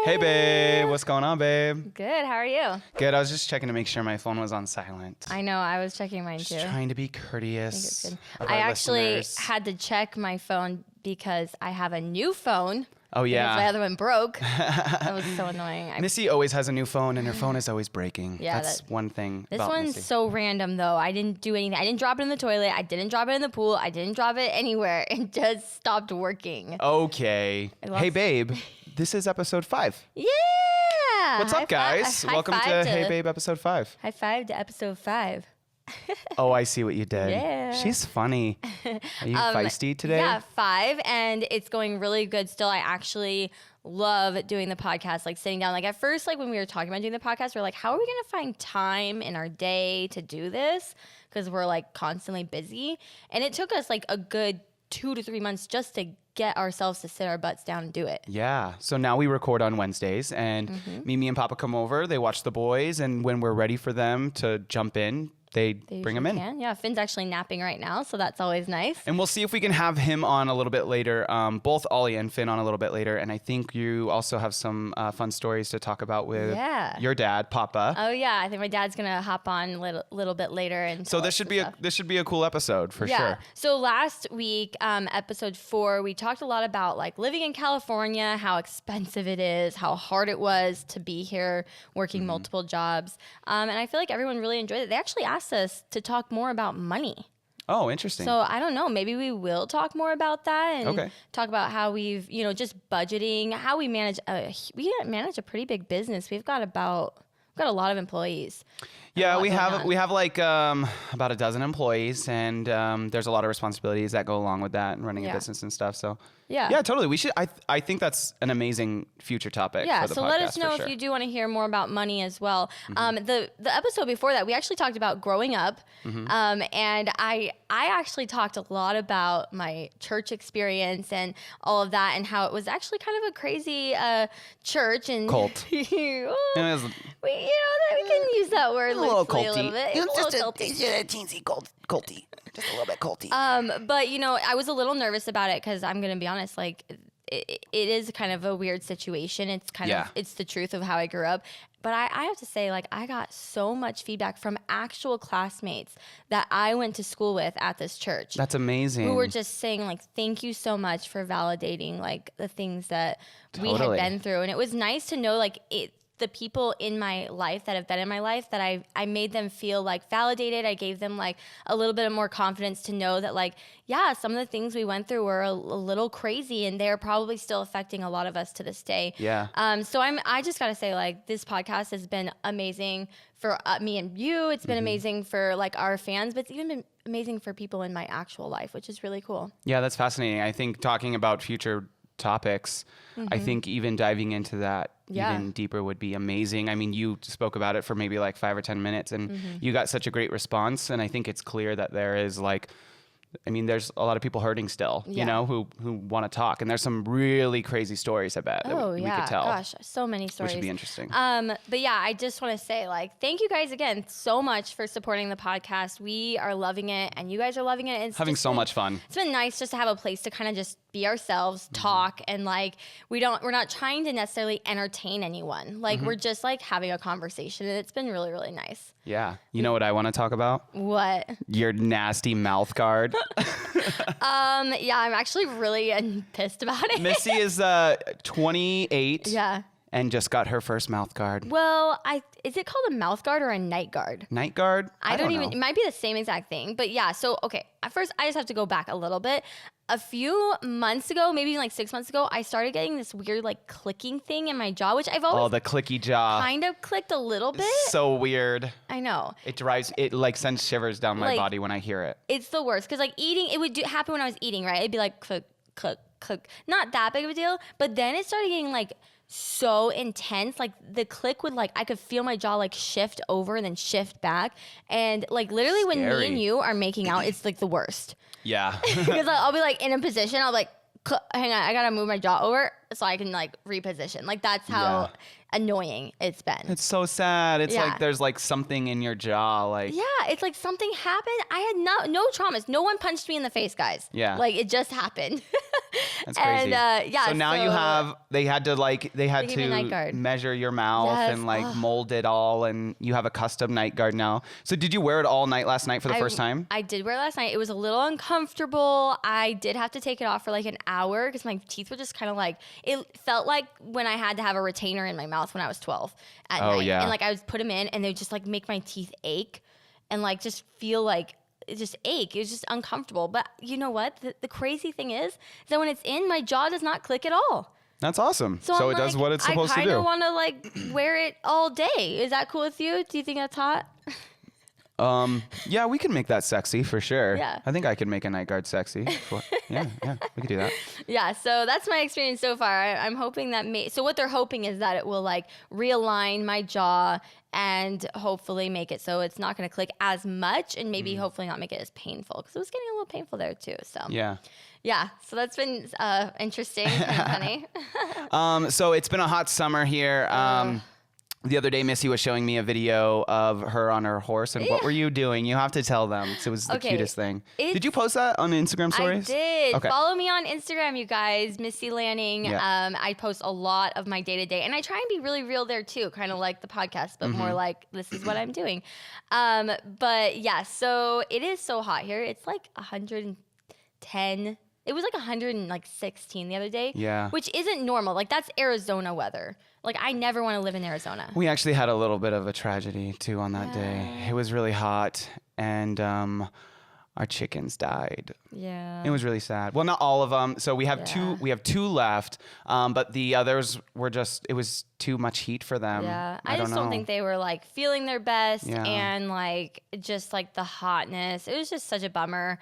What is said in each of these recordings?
Hey, babe. What's going on, babe? Good. How are you? Good. I was just checking to make sure my phone was on silent. I know. I was checking mine too. Just trying to be courteous. I actually had to check my phone because I have a new phone. Oh, yeah. Because my other one broke. That was so annoying. Missy always has a new phone, and her phone is always breaking. Yeah, that's one thing This about one's Missy. so random, though. I didn't do anything. I didn't drop it in the toilet. I didn't drop it in the pool. I didn't drop it anywhere. It just stopped working. Okay. Hey, babe. This is episode 5. Yeah. What's up, guys? Welcome to Hey, Babe, episode 5. High five to episode 5. Oh, I see what you did. Yeah. She's funny. Are you feisty today? Yeah, 5, and it's going really good still. I actually love doing the podcast, like sitting down. Like at first, like when we were talking about doing the podcast, we are like, how are we going to find time in our day to do this? Because we're like constantly busy. And it took us like a good 2 to 3 months just to get ourselves to sit our butts down and do it. Yeah. So now we record on Wednesdays, and Mimi and Papa come over. They watch the boys, and when we're ready for them to jump in, they bring him in. Yeah, Finn's actually napping right now, so that's always nice. And we'll see if we can have him on a little bit later, both Ollie and Finn on a little bit later. And I think you also have some fun stories to talk about with your dad, Papa. Oh yeah, I think my dad's gonna hop on a little bit later. And so this should be a cool episode for sure. So last week, episode 4, we talked a lot about like living in California, how expensive it is, how hard it was to be here, working multiple jobs. And I feel like everyone really enjoyed it. They actually asked us to talk more about money. Oh, interesting. So I don't know, maybe we will talk more about that and talk about how we've, just budgeting, how we manage a pretty big business. We've got a lot of employees. Yeah, we have like about a dozen employees, and there's a lot of responsibilities that go along with that and running a business and stuff. So yeah, totally. We should. I think that's an amazing future topic. Yeah. For the So podcast, let us know if you do want to hear more about money as well. The episode before that, we actually talked about growing up, and I actually talked a lot about my church experience and all of that, and how it was actually kind of a crazy church and cult. we can use that word a little loosely culty. a little bit. Just a teensy culty. Just a little bit culty. But I was a little nervous about it because I'm gonna be honest, like it is kind of a weird situation. It's kind of it's the truth of how I grew up. But I have to say, like, I got so much feedback from actual classmates that I went to school with at this church. That's amazing. Who were just saying, like, thank you so much for validating, like, the things that we had been through. And it was nice to know, like, the people in my life that have been in my life, that I made them feel like validated. I gave them like a little bit of more confidence to know that like, yeah, some of the things we went through were a little crazy, and they're probably still affecting a lot of us to this day. Yeah. So I just got to say, like, this podcast has been amazing for me and you. It's been amazing for like our fans, but it's even been amazing for people in my actual life, which is really cool. Yeah, that's fascinating. I think talking about future topics, I think even diving into that even deeper would be amazing. I mean, you spoke about it for maybe like 5 or 10 minutes, and you got such a great response. And I think it's clear that there is like, I mean, there's a lot of people hurting still, who want to talk. And there's some really crazy stories, I bet, that we could tell. Gosh, so many stories. Which would be interesting. But yeah, I just want to say, like, thank you guys again so much for supporting the podcast. We are loving it, and you guys are loving it. It's having so much fun. It's been nice just to have a place to kind of just be ourselves, talk, and like we're not trying to necessarily entertain anyone. Like we're just like having a conversation, and it's been really, really nice. Yeah. You know what I want to talk about? What? Your nasty mouth guard. Yeah, I'm actually really pissed about it. Missy is 28. Yeah. And just got her first mouth guard. Well, is it called a mouth guard or a night guard? Night guard? I don't know. It might be the same exact thing. But yeah, so, okay. At first, I just have to go back a little bit. A few months ago, maybe like 6 months ago, I started getting this weird like clicking thing in my jaw, which I've always the clicky jaw. Kind of clicked a little bit. So weird. I know. It like sends shivers down my body when I hear it. It's the worst. Because like eating, it would happen when I was eating, right? It'd be like click, click, click. Not that big of a deal. But then it started getting like so intense. Like the click would like, I could feel my jaw like shift over and then shift back. And like literally when me and you are making out, it's like the worst. Yeah. Because I'll be like in a position, I'll be like, hang on, I gotta move my jaw over so I can like reposition. Like that's how annoying it's been. It's so sad. It's like there's like something in your jaw. Like it's like something happened. I had no traumas. No one punched me in the face, guys. Yeah. Like it just happened. That's crazy. And so now they had to measure your mouth and like mold it all, and you have a custom night guard now. So did you wear it all night last night for the first time? I did wear it last night. It was a little uncomfortable. I did have to take it off for like an hour because my teeth were just kind of like, it felt like when I had to have a retainer in my mouth when I was 12 at night. Yeah. And like I would put them in and they would just like make my teeth ache and like just feel like it just ache. It was just uncomfortable. But you know what? The crazy thing is that when it's in, my jaw does not click at all. That's awesome. So it does what it's supposed to do. I kind of want to like wear it all day. Is that cool with you? Do you think that's hot? Yeah, we can make that sexy for sure. Yeah. I think I could make a night guard sexy. Yeah, we could do that. Yeah, so that's my experience so far. I'm hoping that so what they're hoping is that it will like realign my jaw and hopefully make it so it's not going to click as much and maybe hopefully not make it as painful because it was getting a little painful there too. So yeah, so that's been interesting and funny. So it's been a hot summer here. The other day, Missy was showing me a video of her on her horse. And what were you doing? You have to tell them. It was the cutest thing. Did you post that on Instagram stories? I did. Okay. Follow me on Instagram, you guys. Missy Lanning. Yeah. I post a lot of my day-to-day. And I try and be really real there, too. Kind of like the podcast, but more like this is what I'm doing. But, yeah, so it is so hot here. It's like 110. It was like 116 the other day. Yeah. Which isn't normal. Like, that's Arizona weather. Like, I never want to live in Arizona. We actually had a little bit of a tragedy, too, on that day. It was really hot, and our chickens died. Yeah. It was really sad. Well, not all of them. So we have two left, but the others were it was too much heat for them. Yeah. I just don't think they were, like, feeling their best, and, like, just, like, the hotness. It was just such a bummer.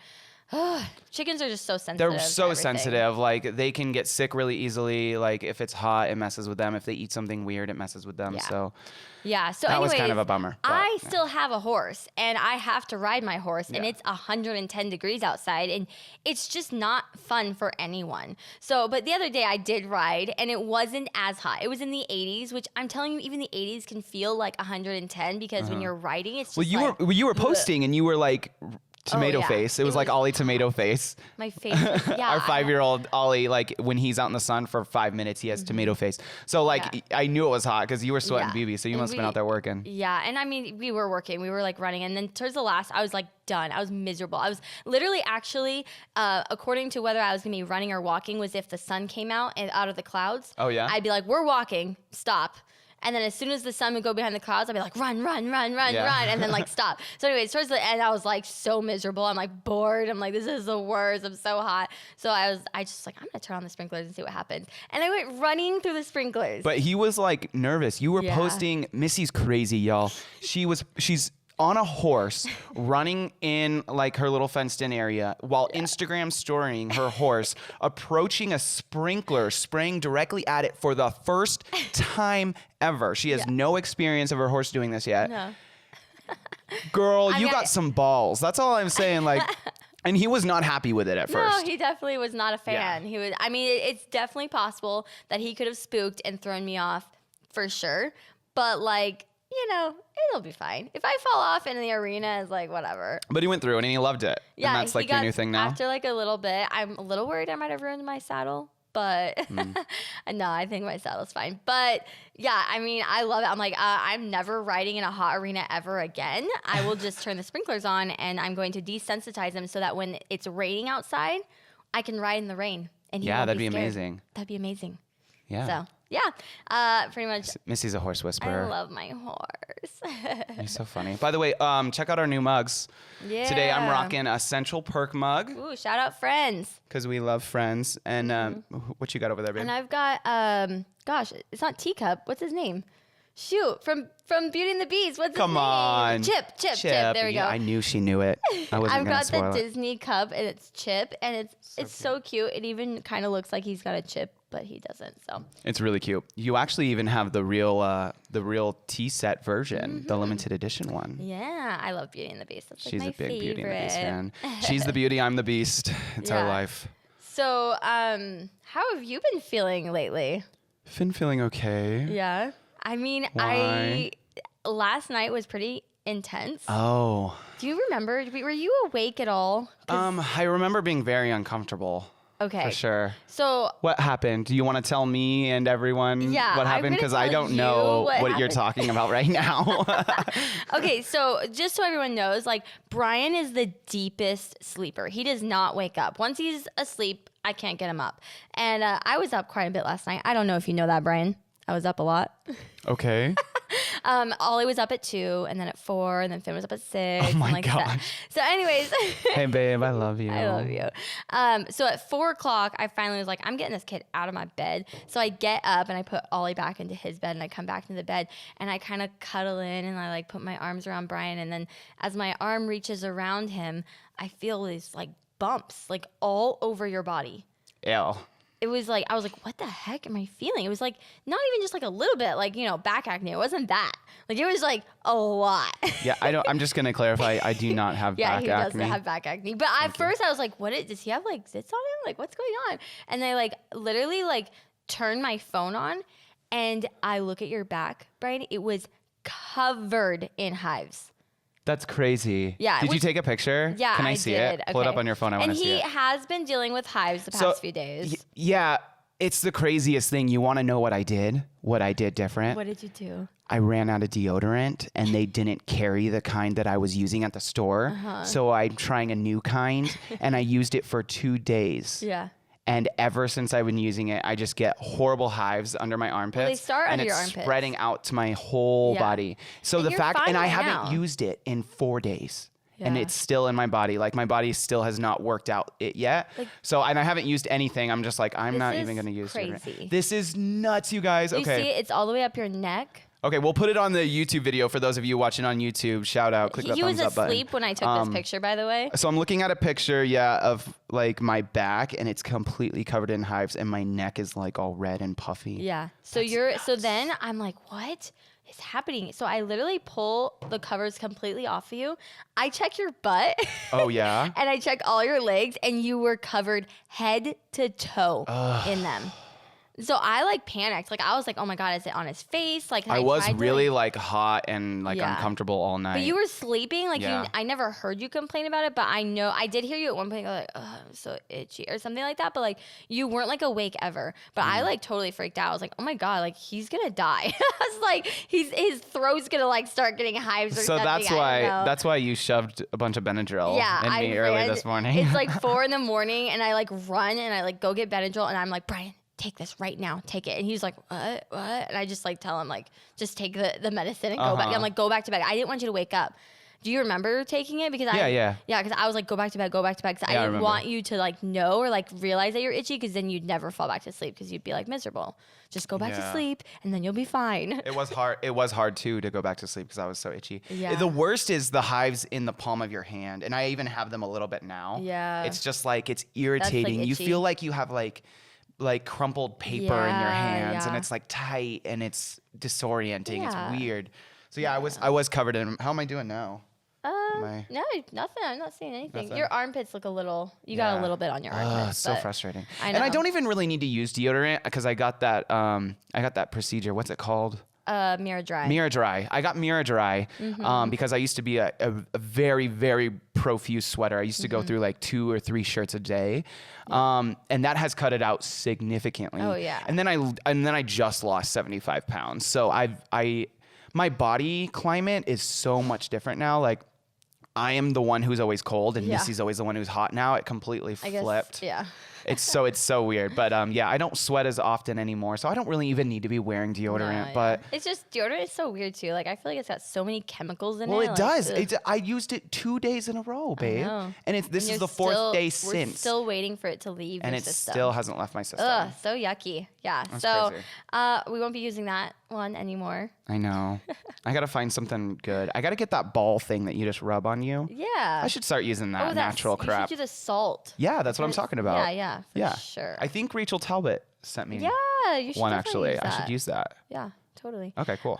Chickens are just so sensitive. They're so sensitive. Like, they can get sick really easily. Like, if it's hot, it messes with them. If they eat something weird, it messes with them. Yeah. So that was kind of a bummer. I still have a horse, and I have to ride my horse, and it's 110 degrees outside, and it's just not fun for anyone. So, but the other day I did ride, and it wasn't as hot. It was in the 80s, which I'm telling you, even the 80s can feel like 110 because when you're riding, it's just you were posting, and you were like tomato face. It was like Ollie tomato face. My face. Yeah. Our 5-year-old Ollie, like when he's out in the sun for 5 minutes, he has tomato face. So like I knew it was hot because you were sweating BB, so you must have been out there working. Yeah, and I mean we were working, we were like running, and then towards the last, I was like done. I was miserable. I was literally actually, according to whether I was gonna be running or walking, was if the sun came out of the clouds. Oh yeah. I'd be like, we're walking, stop. And then as soon as the sun would go behind the clouds, I'd be like, run, and then like stop. So anyways, towards the end, I was like so miserable. I'm like bored. I'm like, this is the worst. I'm so hot. So I just like, I'm gonna turn on the sprinklers and see what happens. And I went running through the sprinklers. But he was like nervous. You were posting. Missy's crazy, y'all. She's on a horse running in like her little fenced in area while Instagram storying her horse approaching a sprinkler, spraying directly at it for the first time ever. She has no experience of her horse doing this yet. No. Girl, you got some balls. That's all I'm saying. Like, and he was not happy with it at first. No, he definitely was not a fan. Yeah. I mean, it's definitely possible that he could have spooked and thrown me off for sure. But like, you know, it'll be fine. If I fall off in the arena, it's like, whatever. But he went through it and he loved it. Yeah, and that's like your new thing now? After like a little bit, I'm a little worried I might have ruined my saddle. But no, I think my saddle's fine. But yeah, I mean, I love it. I'm like, I'm never riding in a hot arena ever again. I will just turn the sprinklers on and I'm going to desensitize them so that when it's raining outside, I can ride in the rain. And that'd be amazing. That'd be amazing. Yeah. So. Yeah, pretty much. Missy's a horse whisperer. I love my horse. You're so funny. By the way, check out our new mugs. Yeah. Today I'm rocking a Central Perk mug. Ooh, shout out Friends. Because we love Friends. And what you got over there, babe? And I've got, gosh, it's not Teacup. What's his name? Shoot, from Beauty and the Beast. What's his name? Come on. Chip. There we go. I knew she knew it. I wasn't I've got the it. Disney cup, and it's Chip, and it's so cute. It even kind of looks like he's got a chip, but he doesn't. So it's really cute. You actually even have the real tea set version, the limited edition one. Yeah, I love Beauty and the Beast. That's like She's my a big favorite. Beauty and the Beast fan. She's the beauty, I'm the beast. It's our life. So, how have you been feeling lately? Been feeling okay. Yeah. I mean, Why? last night was pretty intense. Oh. Do you remember? Were you awake at all? I remember being very uncomfortable. Okay. For sure. So what happened? Do you want to tell me and everyone what happened? Because I don't know what you're talking about right now. Okay, so just so everyone knows, like, Brian is the deepest sleeper. He does not wake up. Once he's asleep, I can't get him up. And I was up quite a bit last night. I don't know if you know that, Brian. I was up a lot. Okay. Ollie was up at 2, and then at 4, and then Finn was up at 6. Oh my and like gosh. that. So anyways. Hey, babe, I love you. I love you. So at 4 o'clock, I finally was like, I'm getting this kid out of my bed. So I get up, and I put Ollie back into his bed, and I come back into the bed, and I kind of cuddle in, and I like put my arms around Brian. And then as my arm reaches around him, I feel these like bumps like all over your body. Ew. It was like, I was like, what the heck am I feeling? It was like, not even just like a little bit, like, back acne. It wasn't that. Like, it was like a lot. Yeah, I'm just going to clarify. I do not have back acne. Yeah, he doesn't have back acne. But at first I was like, does he have like zits on him? Like, what's going on? And I like literally like turn my phone on and I look at your back, Brian. It was covered in hives. That's crazy. Yeah. Did you take a picture? Yeah, Can I see it? Pull it up on your phone. I want to see it. And he has been dealing with hives the past few days. Yeah, it's the craziest thing. You want to know what I did? What I did different? What did you do? I ran out of deodorant and they didn't carry the kind that I was using at the store. So I'm trying a new kind and I used it for 2 days. Yeah. And ever since I've been using it, I just get horrible hives under my armpits. Well, they start under your armpits. And it's spreading out to my whole body. So and the fact, and I haven't now. used it in 4 days. Yeah. And it's still in my body. Like my body still has not worked out it yet. And I haven't used anything. I'm just like, I'm not even going to use it. Crazy. This is nuts, you guys. You see it? It's all the way up your neck. Okay, we'll put it on the YouTube video for those of you watching on YouTube. Shout out, click the thumbs up button. He was asleep when I took this picture, by the way. So I'm looking at a picture, of like my back, and it's completely covered in hives, and my neck is like all red and puffy. Yeah. So then I'm like, what is happening? So I literally pull the covers completely off of you. I check your butt. Oh yeah. And I check all your legs, and you were covered head to toe in them. So I like panicked. Like I was like, oh my God, is it on his face? Like I was really like hot and like uncomfortable all night. But you were sleeping. Like Yeah. I never heard you complain about it, but I know I did hear you at one point go like, oh, I'm so itchy or something like that. But like you weren't like awake ever. But I like totally freaked out. I was like, oh my God, like he's gonna die. I was like, his throat's gonna like start getting hives or so something. that's why you shoved a bunch of Benadryl in me early this morning. It's like 4 a.m. and I like run and I like go get Benadryl and I'm like, Brian, take this right now, take it. And he's like, what? And I just like tell him like, just take the medicine and go back. I'm like, go back to bed. I didn't want you to wake up. Do you remember taking it? Because because I was like, go back to bed. Because I didn't want you to like know or like realize that you're itchy, because then you'd never fall back to sleep because you'd be like miserable. Just go back to sleep and then you'll be fine. It was hard. It was hard too to go back to sleep because I was so itchy. Yeah. The worst is the hives in the palm of your hand, and I even have them a little bit now. Yeah. It's just like it's irritating. Like, you itchy. feel like you have like crumpled paper in your hands, and it's like tight and it's disorienting. Yeah. It's weird. So I was covered in. How am I doing now? No, nothing. I'm not seeing anything. Nothing? Your armpits look a little. You got a little bit on your armpits. So frustrating. I know. And I don't even really need to use deodorant because I got that. I got that procedure. What's it called? Mirror dry. Mirror dry. I got mirror dry because I used to be a very, very profuse sweater. I used to go through like 2 or 3 shirts a day, and that has cut it out significantly. Oh yeah. And then I just lost 75 pounds. So my body climate is so much different now. Like I am the one who's always cold, and Missy's always the one who's hot now. It completely flipped. Yeah. It's so weird. But I don't sweat as often anymore, so I don't really even need to be wearing deodorant. But it's just deodorant is so weird too. Like I feel like it's got so many chemicals in it. Well, it like, does. I used it 2 days in a row, babe. And this is the 4th day since. We're still waiting for it to leave and your it system. still hasn't left my system. Ugh, so yucky. Yeah. That's so crazy. we won't be using that one anymore. I know. I gotta find something good. I gotta get that ball thing that you just rub on you. Yeah. I should start using that natural crap. You should do the salt. Yeah, that's what I'm talking about. Yeah, for sure. I think Rachel Talbot sent me you should one definitely actually. use that. I should use that. Yeah, totally. Okay, cool.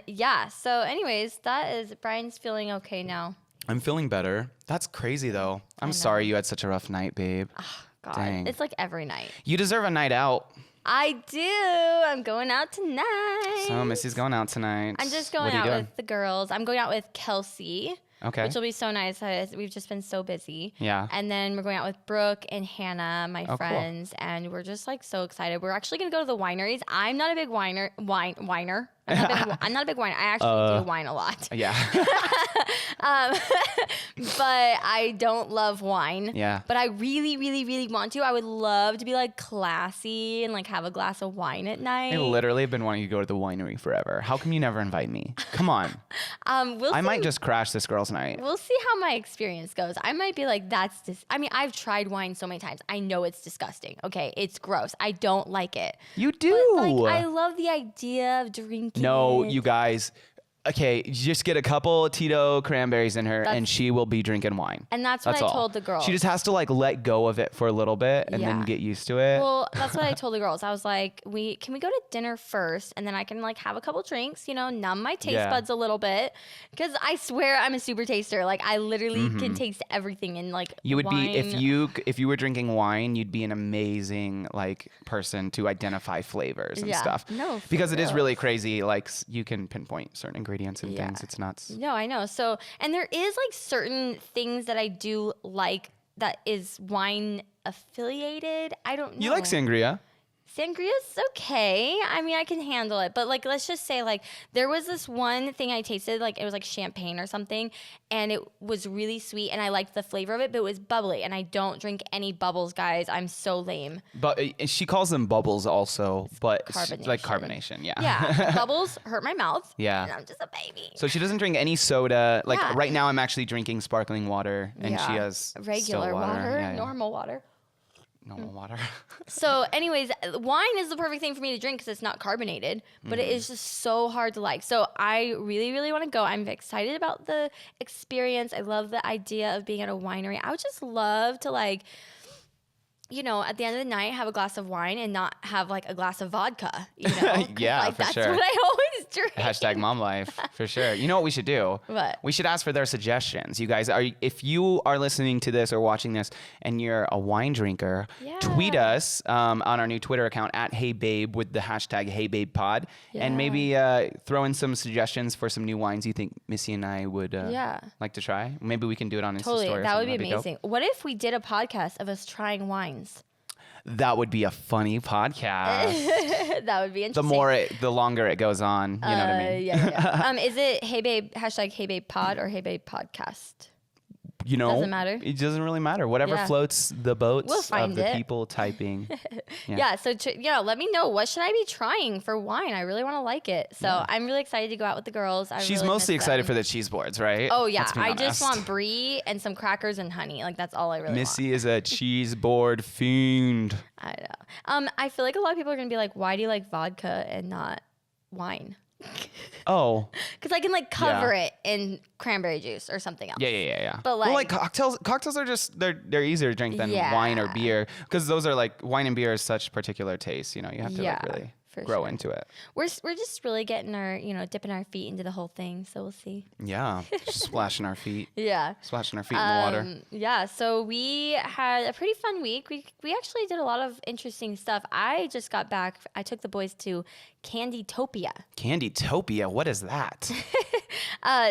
Yeah. So, anyways, that is Brian's feeling okay now. I'm feeling better. That's crazy though. I'm sorry you had such a rough night, babe. Oh, God, Dang. it's like every night. You deserve a night out. I do. I'm going out tonight. So Missy's going out tonight. I'm just going out with the girls. I'm going out with Kelsey. Okay. Which will be so nice. We've just been so busy. Yeah. And then we're going out with Brooke and Hannah, my friends, cool. And we're just like so excited. We're actually going to go to the wineries. I'm not a big whiner. I'm not a big wine. I actually do wine a lot. Yeah. But I don't love wine. Yeah. But I really, really, really want to. I would love to be like classy and like have a glass of wine at night. I literally have been wanting to go to the winery forever. How come you never invite me? Come on. I might just crash this girl's night. We'll see how my experience goes. I might be like, I mean, I've tried wine so many times. I know it's disgusting. Okay. It's gross. I don't like it. You do. But, like, I love the idea of drinking. No, you guys. Okay, just get a couple Tito cranberries in her and she will be drinking wine. And that's what I told the girls. She just has to like let go of it for a little bit and then get used to it. Well, that's what I told the girls. I was like, can we go to dinner first and then I can like have a couple drinks, numb my taste buds a little bit. Because I swear I'm a super taster. Like I literally can taste everything in like you would wine. be if you were drinking wine, you'd be an amazing like person to identify flavors and stuff. No, because it is really crazy. Like you can pinpoint certain ingredients and things. It's nuts. No, I know. So, and there is like certain things that I do like that is wine affiliated. I don't know. You like sangria? Sangria's okay. I mean, I can handle it. But like, let's just say like there was this one thing I tasted, like it was like champagne or something, and it was really sweet and I liked the flavor of it, but it was bubbly and I don't drink any bubbles, guys. I'm so lame. But she calls them bubbles also, but carbonation. Like carbonation, yeah. Yeah, bubbles hurt my mouth. Yeah. And I'm just a baby. So she doesn't drink any soda. Like right now I'm actually drinking sparkling water and she has regular water, normal water. Normal water. So anyways, wine is the perfect thing for me to drink because it's not carbonated, but it is just so hard to like. So I really, really want to go. I'm excited about the experience. I love the idea of being at a winery. I would just love to like, at the end of the night, have a glass of wine and not have like a glass of vodka, Yeah, like, for that's sure. what I always drink. Hashtag mom life, for sure. You know what we should do? What? We should ask for their suggestions. You guys, if you are listening to this or watching this and you're a wine drinker, tweet us on our new Twitter account at HeyBabe with the hashtag HeyBabePod and maybe throw in some suggestions for some new wines you think Missy and I would like to try. Maybe we can do it on Insta Story. Totally, that would be amazing. What if we did a podcast of us trying wines? That would be a funny podcast. That would be interesting. The longer it goes on, you know what I mean? Yeah. Is it hashtag HeyBabePod or HeyBabePodcast? Doesn't matter. It doesn't really matter. Whatever floats the boats of the people typing. So let me know, what should I be trying for wine? I really want to like it. So I'm really excited to go out with the girls. She's really mostly excited for the cheese boards, right? Oh yeah, I just want brie and some crackers and honey. Like that's all I really want. Missy is a cheese board fiend. I know. I feel like a lot of people are gonna be like, why do you like vodka and not wine? Oh, because I can like cover it in cranberry juice or something else. Yeah. But like cocktails are just they're easier to drink than wine or beer because those are like wine and beer is such particular taste. You have to like really grow into it. We're just really getting our dipping our feet into the whole thing. So we'll see. Yeah, just splashing our feet. Splashing our feet in the water. Yeah. So we had a pretty fun week. We actually did a lot of interesting stuff. I just got back. I took the boys to Topia. Topia, what is that?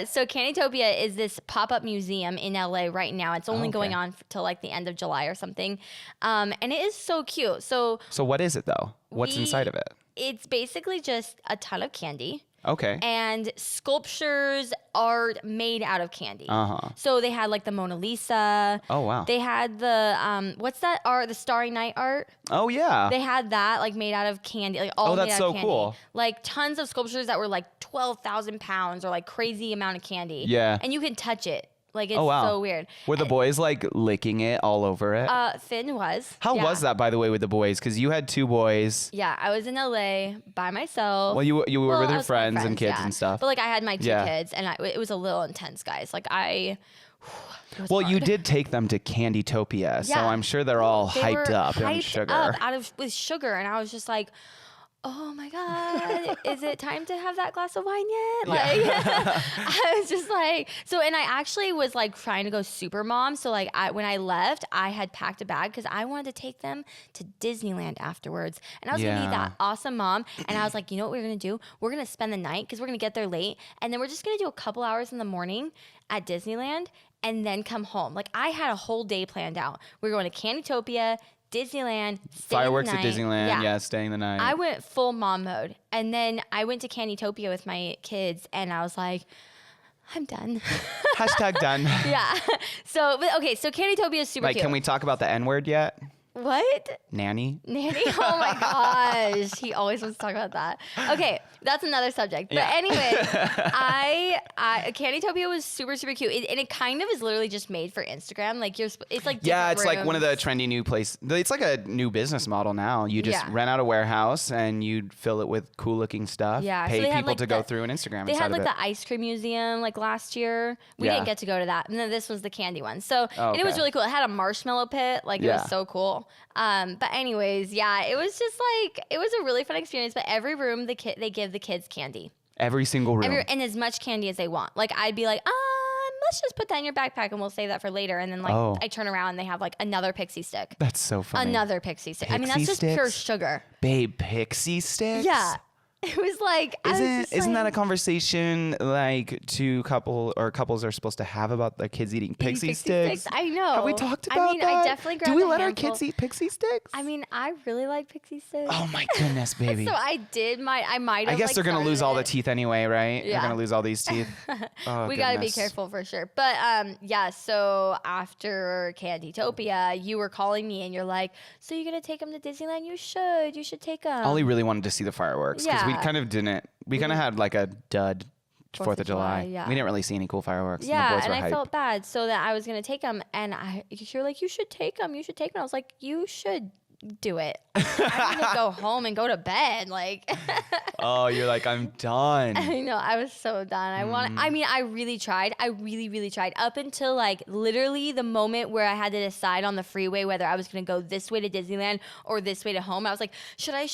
So Topia is this pop-up museum in LA right now. It's only going on till like the end of July or something. And it is so cute. So what is it though? What's inside of it? It's basically just a ton of candy. Okay. And sculptures, art made out of candy. Uh-huh. So they had like the Mona Lisa. Oh, wow. They had the, what's that art? The Starry Night art. Oh, yeah. They had that like made out of candy. Like all made out of candy. Oh, that's so cool. Like tons of sculptures that were like 12,000 pounds or like crazy amount of candy. Yeah. And you can touch it. Like, it's so weird. Were the boys, like, licking it all over it? Finn was. How was that, by the way, with the boys? Because you had two boys. Yeah, I was in LA by myself. Well, you were with your friends and kids and stuff. But, like, I had my two kids, and it was a little intense, guys. Like, well, you did take them to Topia, so I'm sure they're all hyped up on sugar. With sugar, and I was just like, oh my God, is it time to have that glass of wine yet? Like, I was just like, and I actually was like trying to go super mom. So like when I left, I had packed a bag because I wanted to take them to Disneyland afterwards. And I was going to be that awesome mom. And I was like, you know what we're going to do? We're going to spend the night because we're going to get there late. And then we're just going to do a couple hours in the morning at Disneyland and then come home. Like I had a whole day planned out. We were going to Topia, Disneyland, fireworks at Disneyland. Yeah, staying the night. I went full mom mode. And then I went to Topia with my kids and I was like, I'm done. Hashtag done. Yeah. So Topia is super cute. Can we talk about the N-word yet? What? Nanny? Oh my gosh. He always wants to talk about that. Okay, that's another subject. But anyway, Topia was super, super cute. And it kind of is literally just made for Instagram. Like it's like it's like one of the trendy new places. It's like a new business model now. You just rent out a warehouse and you fill it with cool looking stuff. Yeah. Pay people to go through an Instagram. They had like the ice cream museum like last year. We didn't get to go to that. And then this was the candy one. So and it was really cool. It had a marshmallow pit. Like it was so cool. But anyways, it was just like, it was a really fun experience. But every room they give the kids candy. Every single room. And as much candy as they want. Like I'd be like, let's just put that in your backpack and we'll save that for later. And then I turn around and they have like another pixie stick. That's so funny. Another pixie stick. That's just pure sugar. Babe, pixie sticks? Yeah. It was like, isn't that a conversation like couples are supposed to have about their kids eating pixie sticks? I know. Have we talked about that? I definitely grabbed Do we let our kids eat pixie sticks? I mean, I really like pixie sticks. Oh my goodness, baby. So I might have. I guess they're going to lose all the teeth anyway, right? Yeah. They're going to lose all these teeth. Oh, we got to be careful for sure. But so after Topia, you were calling me and you're like, so you're going to take them to Disneyland? You should take them. Ollie really wanted to see the fireworks because we kind of didn't. We kind of had like a dud 4th of July. Yeah. We didn't really see any cool fireworks. Yeah, and the boys were I felt bad so that I was going to take them. And you're like, you should take them. You should take them. I was like, you should do it. I need to go home and go to bed. Like, oh, you're like, I'm done. I know. I was so done. I really tried. I really, really tried up until like literally the moment where I had to decide on the freeway whether I was going to go this way to Disneyland or this way to home. I was like, should I?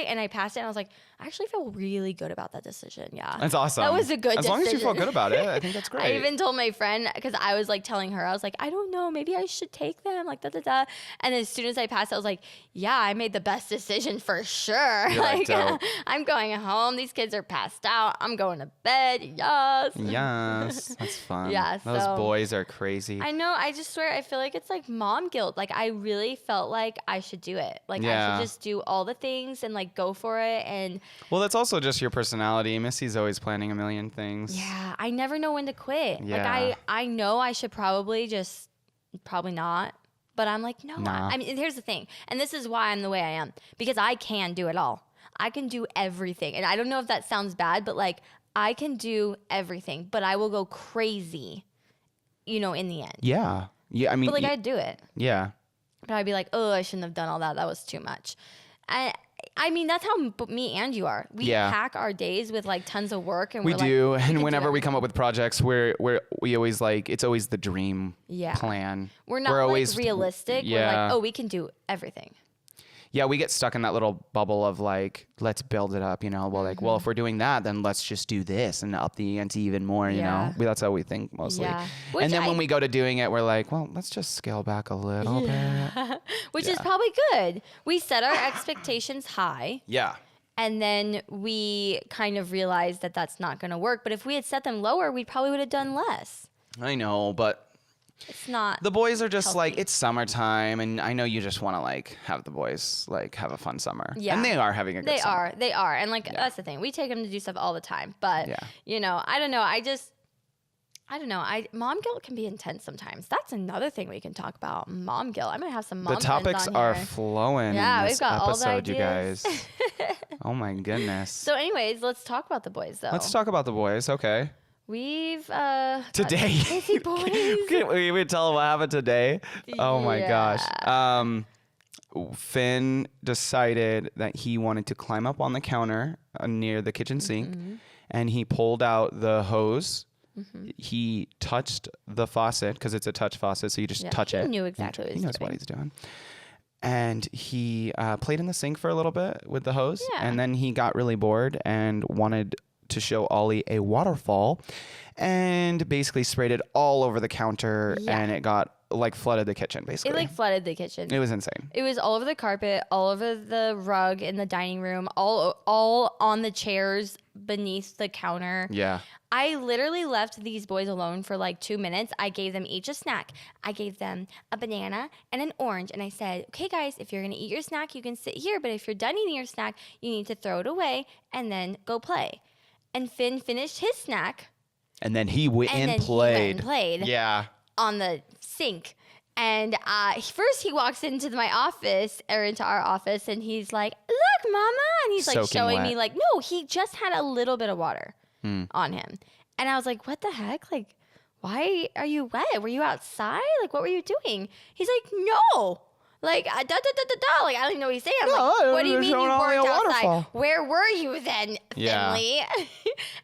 And I passed it and I was like, I actually feel really good about that decision. Yeah. That's awesome. That was a good decision. As long as you feel good about it, I think that's great. I even told my friend, because I was like telling her, I was like, I don't know, maybe I should take them, like da. And as soon as I passed, I was like, yeah, I made the best decision for sure. Like I'm going home. These kids are passed out. I'm going to bed. Yes. That's fun. Yeah. Those boys are crazy. I know. I just swear, I feel like it's like mom guilt. Like I really felt like I should do it. Like I should just do all the things and like go for it. And well, that's also just your personality. Missy's always planning a million things. Yeah. I never know when to quit. Yeah. Like I know I should probably not. But I'm like, no. Nah. I mean, here's the thing. And this is why I'm the way I am. Because I can do it all. I can do everything. And I don't know if that sounds bad, but like, I can do everything. But I will go crazy, in the end. Yeah. Yeah. I mean, but like, I'd do it. Yeah. But I'd be like, oh, I shouldn't have done all that. That was too much. I mean, that's how me and you are. We pack our days with like tons of work, and we do. And whenever we come up with projects, we always like, it's always the dream plan. We're not always realistic. Yeah. We're like, oh, we can do everything. Yeah, we get stuck in that little bubble of like, let's build it up, Well, like, well, if we're doing that, then let's just do this and up the ante even more, That's how we think mostly. Yeah. And then when we go to doing it, we're like, well, let's just scale back a little bit. Which is probably good. We set our expectations high. Yeah. And then we kind of realized that that's not going to work. But if we had set them lower, we probably would have done less. I know, but it's not. The boys are just healthy. like, it's summertime, and I know you just want to like have the boys like have a fun summer. Yeah. And they are having a good summer. They are. And like, that's the thing. We take them to do stuff all the time. But, I don't know. I don't know. Mom guilt can be intense sometimes. That's another thing we can talk about. Mom guilt. I'm going to have some mom The topics are flowing in this we've got episode, all the ideas. you guys. Oh my goodness. So anyways, let's talk about the boys though. Let's talk about the boys. Okay. We've today busy boys. we would tell them what happened today. Oh my gosh. Finn decided that he wanted to climb up on the counter near the kitchen sink, and he pulled out the hose. He touched the faucet because it's a touch faucet, so you just touch it. He knew exactly what he was doing. He knows what he's doing. And he played in the sink for a little bit with the hose, and then he got really bored and wanted to show Ollie a waterfall, and basically sprayed it all over the counter, and it got like flooded the kitchen. Basically, it like flooded the kitchen. It was insane. It was all over the carpet, all over the rug in the dining room, all on the chairs beneath the counter. Yeah. I literally left these boys alone for like 2 minutes. I gave them each a snack. I gave them a banana and an orange. And I said, okay, guys, if you're going to eat your snack, you can sit here. But if you're done eating your snack, you need to throw it away and then go play. And Finn finished his snack. And then he went and played. Yeah. On the sink. And first he walks into my office or into our office and he's like, look, mama. And he's like showing me like, no, he just had a little bit of water on him. And I was like, what the heck? Like, why are you wet? Were you outside? Like, what were you doing? He's like, no. Like, Like, I don't even know what he's saying. I'm like, what do you mean you weren't outside? Where were you then, Finley?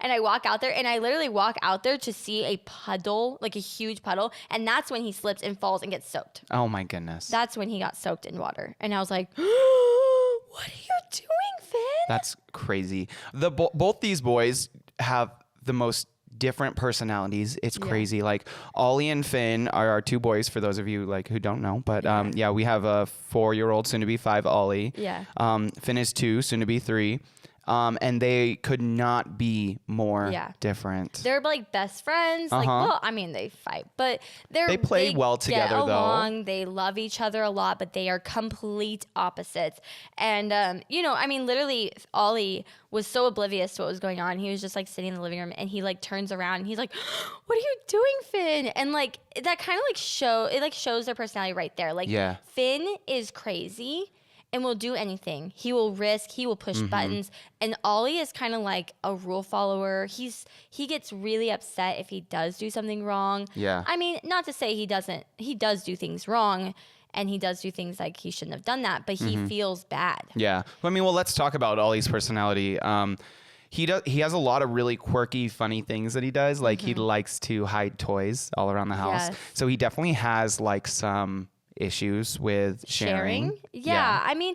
And I walk out there, and I literally walk out there to see a puddle, like a huge puddle. And that's when he slips and falls and gets soaked. Oh, my goodness. That's when he got soaked in water. And I was like, what are you doing, Finn? That's crazy. Both these boys have the most different personalities. It's crazy. Like Ollie and Finn are our two boys, for those of you like who don't know. But we have a 4-year-old, soon to be 5, Ollie. Yeah. Finn is 2, soon to be 3. And they could not be more different. They're like best friends. Like, well, I mean, they fight, but they play well together, get along. though. They love each other a lot, but they are complete opposites. And, I mean, literally, Ollie was so oblivious to what was going on. He was just like sitting in the living room, and he like turns around and he's like, what are you doing, Finn? And like, that kind of like shows their personality right there. Like, Finn is crazy and will do anything. He will risk, he will push buttons. And Ollie is kind of like a rule follower. He gets really upset if he does do something wrong. Yeah. I mean, not to say he does do things wrong, and he does do things like he shouldn't have done that, but he feels bad. Yeah. I mean, well, let's talk about Ollie's personality. He has a lot of really quirky, funny things that he does. Like he likes to hide toys all around the house. Yes. So he definitely has like some issues with sharing. Yeah. I mean,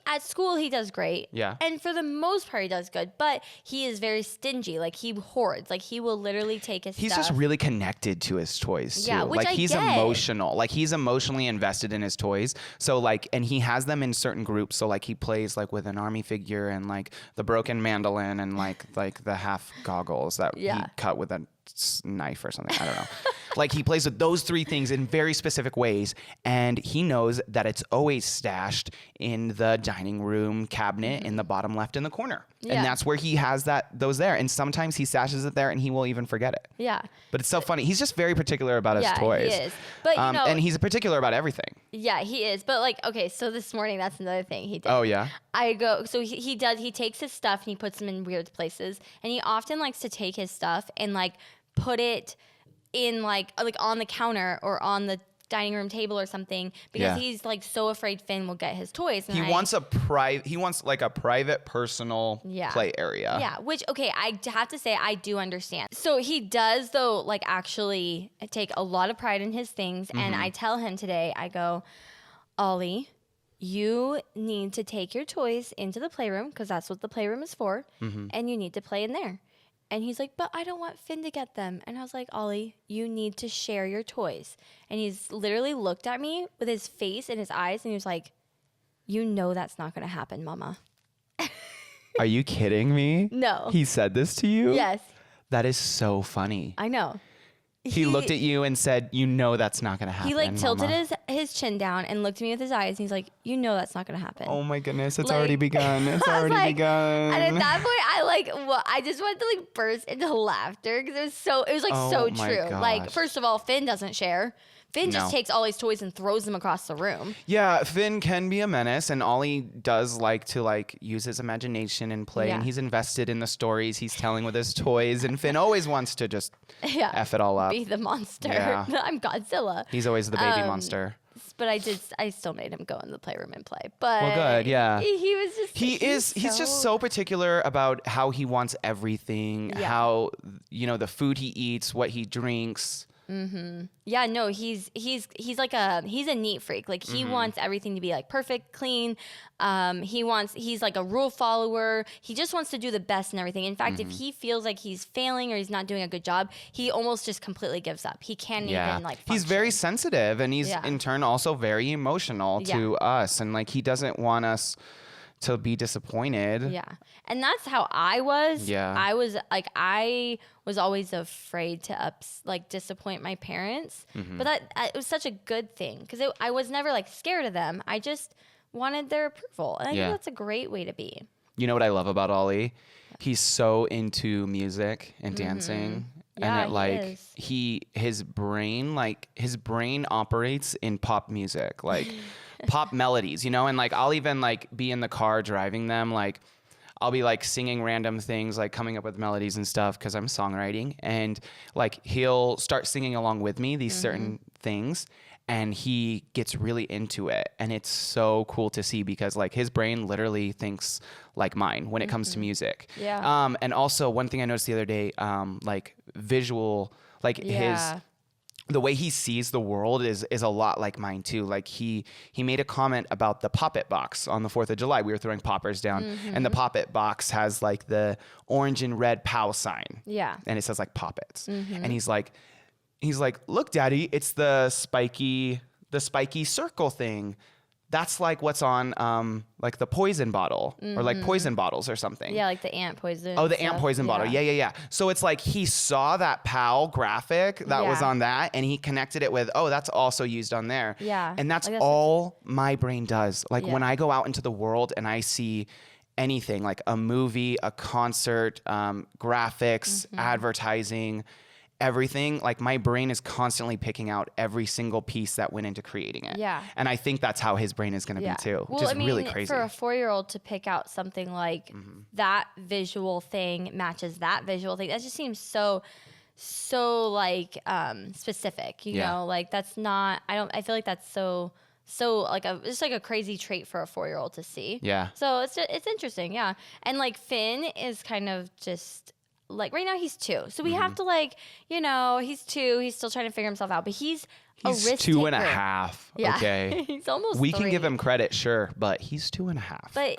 at school he does great. Yeah. And for the most part he does good, but he is very stingy. Like he hoards. Like he will literally take his He's stuff. just really connected to his toys too. Yeah, which like I he's get. emotional. Like he's emotionally invested in his toys. So like, and he has them in certain groups. So like he plays like with an army figure and like the broken mandolin and like the half goggles that he cut with a knife or something. I don't know. Like he plays with those 3 things in very specific ways, and he knows that it's always stashed in the dining room cabinet in the bottom left in the corner. Yeah. And that's where he has those there. And sometimes he stashes it there and he will even forget it. Yeah. But it's so funny. He's just very particular about his toys. He is. But and he's particular about everything. Yeah, he is. But like, okay, so this morning that's another thing he did. Oh yeah. He takes his stuff and he puts them in weird places, and he often likes to take his stuff and like put it in like on the counter or on the dining room table or something, because he's like so afraid Finn will get his toys. And he wants like a private personal play area. Yeah, which, okay, I have to say I do understand. So he does though, like actually take a lot of pride in his things. And I tell him today, I go, Ollie, you need to take your toys into the playroom, because that's what the playroom is for, and you need to play in there. And he's like, but I don't want Finn to get them. And I was like, Ollie, you need to share your toys. And he's literally looked at me with his face and his eyes, and he was like, you know that's not going to happen, Mama. Are you kidding me? No. He said this to you? Yes. That is so funny. I know. He looked at you and said, you know that's not going to happen, He like tilted Mama. his chin down and looked at me with his eyes, and he's like, you know that's not going to happen. Oh my goodness, it's already begun. It's already begun. And at that point, I just wanted to like burst into laughter, because it was so true. Gosh. Like, first of all, Finn doesn't share. Finn just takes Ollie's toys and throws them across the room. Yeah, Finn can be a menace, and Ollie does like to like use his imagination and play, and he's invested in the stories he's telling with his toys, and Finn always wants to just F it all up. Be the monster. Yeah. I'm Godzilla. He's always the baby monster. But I still made him go in the playroom and play. But well, good, yeah. He was just he's just so particular about how he wants everything, how the food he eats, what he drinks. Yeah, no, he's like he's a neat freak. Like he wants everything to be like perfect, clean. He's like a rule follower. He just wants to do the best and everything. In fact, if he feels like he's failing or he's not doing a good job, he almost just completely gives up. He can't even like function. He's very sensitive, and he's in turn also very emotional to us, and like he doesn't want us to be disappointed. Yeah. And that's how I was. Yeah. I was always afraid to disappoint my parents. But it was such a good thing because I was never like scared of them. I just wanted their approval. And I think that's a great way to be. You know what I love about Ollie? He's so into music and dancing. Yeah, and his brain operates in pop music, like pop melodies, and like I'll even like be in the car driving them, like I'll be like singing random things, like coming up with melodies and stuff because I'm songwriting, and like he'll start singing along with me these certain things, and he gets really into it, and it's so cool to see because like his brain literally thinks like mine when it comes to music. Yeah. And also one thing I noticed the other day, like visual, like the way he sees the world is a lot like mine too. Like he made a comment about the Pop-It box on the 4th of July. We were throwing poppers down, and the Pop-It box has like the orange and red POW sign. Yeah. And it says like Pop-Its. And he's like, look, Daddy, it's the spiky circle thing. That's like what's on like the poison bottle or like poison bottles or something. Yeah, like the ant poison. Oh, the ant poison bottle. Yeah. So it's like he saw that POW graphic that was on that, and he connected it with, oh, that's also used on there. Yeah. And that's all my brain does. Like when I go out into the world and I see anything like a movie, a concert, graphics, advertising, everything, like my brain is constantly picking out every single piece that went into creating it. Yeah. And I think that's how his brain is going to be too, which is really crazy. For a 4-year-old to pick out something like that visual thing matches that visual thing, that just seems so like specific, you know, like that's not, I feel like that's so like it's like a crazy trait for a 4-year-old to see. Yeah. So it's interesting. Yeah. And like Finn is kind of just, like right now he's 2. So we have to like, he's 2. He's still trying to figure himself out, but he's a risk 2 and taker. a half. Yeah. Okay. He's almost We 3. can give him credit, sure, but he's 2 and a half. But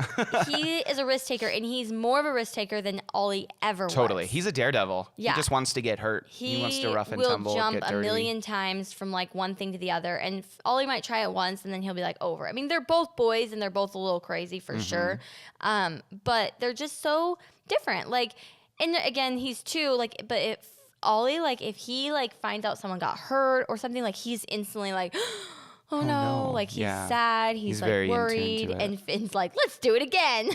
he is a risk taker, and he's more of a risk taker than Ollie ever was. Totally. He's a daredevil. Yeah. He just wants to get hurt. He wants to rough and tumble, will jump get dirty. a million times from like one thing to the other, and Ollie might try it once, and then he'll be like over. I mean, they're both boys, and they're both a little crazy for sure. But they're just so different. Like, and again, he's 2. Like, but if Ollie, like, if he like finds out someone got hurt or something, like he's instantly like, oh no, like he's sad, he's like very worried, and Finn's like, let's do it again.